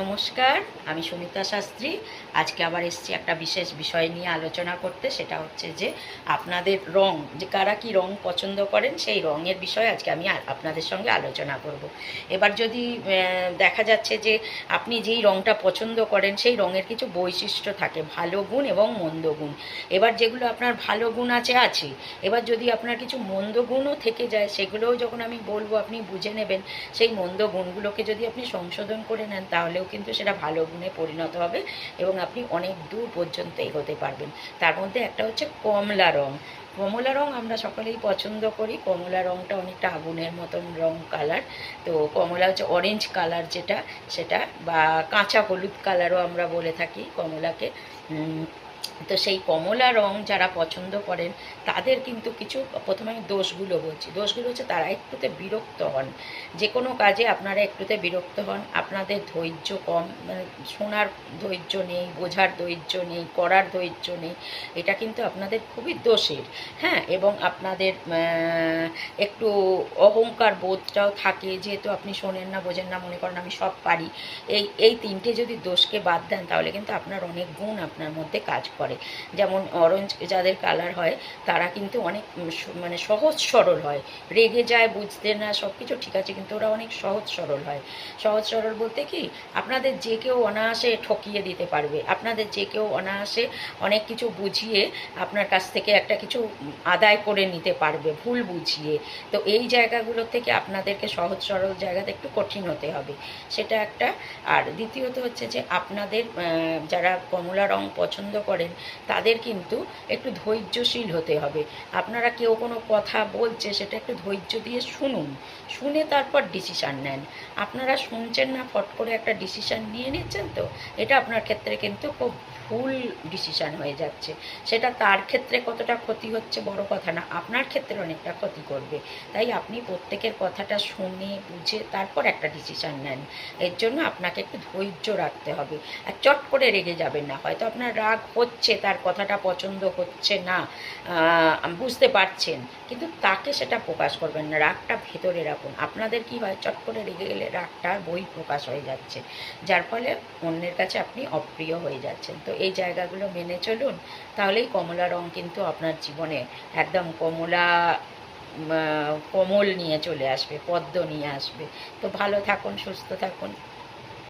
নমস্কার, আমি সুমিতা শাস্ত্রী। আজকে আবার এসেছি একটা বিশেষ বিষয় নিয়ে আলোচনা করতে। সেটা হচ্ছে যে আপনাদের রং, যে কারা কী রং পছন্দ করেন, সেই রঙের বিষয়ে আজকে আমি আপনাদের সঙ্গে আলোচনা করব। এবার যদি দেখা যাচ্ছে যে আপনি যেই রংটা পছন্দ করেন সেই রঙের কিছু বৈশিষ্ট্য থাকে, ভালো গুণ এবং মন্দ গুণ। এবার যেগুলো আপনার ভালো গুণ আছে, এবার যদি আপনার কিছু মন্দ গুণও থেকে যায়, সেগুলোও যখন আমি বলবো আপনি বুঝে নেবেন। সেই মন্দ গুণগুলোকে যদি আপনি সংশোধন করে নেন, তাহলেও কিন্তু সেটা ভালো গুণে পরিণত হবে এবং আপনি অনেক দূর পর্যন্ত এগোতে পারবেন। তার মধ্যে একটা হচ্ছে কমলা রং। কমলা রং আমরা সকলেই পছন্দ করি। কমলা রংটা অনেকটা আগুনের মতন রং, কালার। তো কমলা হচ্ছে অরেঞ্জ কালার, যেটা সেটা বা কাঁচা হলুদ কালারও আমরা বলে থাকি কমলাকে। তো সেই কমলা রং যারা পছন্দ করেন তাদের কিন্তু কিছু, প্রথমে আমি দোষগুলো বলছি। দোষগুলো হচ্ছে তারা একটুতে বিরক্ত হন, যে কোনো কাজে আপনারা একটুতে বিরক্ত হন। আপনাদের ধৈর্য কম, মানে শোনার ধৈর্য নেই, বোঝার ধৈর্য নেই, করার ধৈর্য নেই। এটা কিন্তু আপনাদের খুবই দোষের। হ্যাঁ, এবং আপনাদের একটু অহংকার বোধটাও থাকে, যেহেতু আপনি শোনেন না, বোঝেন না, মনে করেন আমি সব পারি। এই তিনটে যদি দোষকে বাদ দেন, তাহলে কিন্তু আপনার অনেক গুণ আপনার মধ্যে কাজ করে। যেমন অরেঞ্জ যাদের কালার হয়, তারা কিন্তু অনেক মানে সহজ সরল হয়। রেগে যায়, বুঝতে না, সব কিছু ঠিক আছে, কিন্তু ওরা অনেক সহজ সরল হয়। সহজ সরল বলতে কি, আপনাদের যে কেউ অনায়াসে ঠকিয়ে দিতে পারবে, আপনাদের যে কেউ অনায়াসে অনেক কিছু বুঝিয়ে আপনার কাছ থেকে একটা কিছু আদায় করে নিতে পারবে ভুল বুঝিয়ে। তো এই জায়গাগুলো থেকে আপনাদেরকে সহজ সরল জায়গাতে একটু কঠিন হতে হবে, সেটা একটা। আর দ্বিতীয়ত হচ্ছে যে আপনাদের যারা কমলা রং পছন্দ করেন, তাদের কিন্তু একটু ধৈর্যশীল হতে হবে। আপনারা কেউ কোনো কথা বলছে, সেটা একটু ধৈর্য দিয়ে শুনুন, শুনে তারপর ডিসিশান নেন। আপনারা শুনছেন না, ফট করে একটা ডিসিশান নিয়ে নিচ্ছেন, তো এটা আপনার ক্ষেত্রে কিন্তু খুব ভুল ডিসিশান হয়ে যাচ্ছে। সেটা তার ক্ষেত্রে কতটা ক্ষতি হচ্ছে বড় কথা না, আপনার ক্ষেত্রে অনেকটা ক্ষতি করবে। তাই আপনি প্রত্যেকের কথাটা শুনে বুঝে তারপর একটা ডিসিশান নেন। এর জন্য আপনাকে একটু ধৈর্য রাখতে হবে। আর চট করে রেগে যাবেন না। হয়তো আপনার রাগ হচ্ছে, তার কথাটা পছন্দ হচ্ছে না, বুঝতে পারছেন, কিন্তু তাকে সেটা প্রকাশ করবেন না, রাগটা ভেতরে রাখুন। আপনাদের কি হয়, চট করে রেগে গেলে রাগটা প্রকাশ হয়ে যাচ্ছে, যার ফলে অন্যের কাছে আপনি অপ্রিয় হয়ে যাচ্ছেন। তো এই জায়গাগুলো মেনে চলুন, তাহলেই কমলা রং কিন্তু আপনার জীবনে একদম কমল নিয়ে চলে আসবে, পদ্ম নিয়ে আসবে। তো ভালো থাকুন, সুস্থ থাকুন।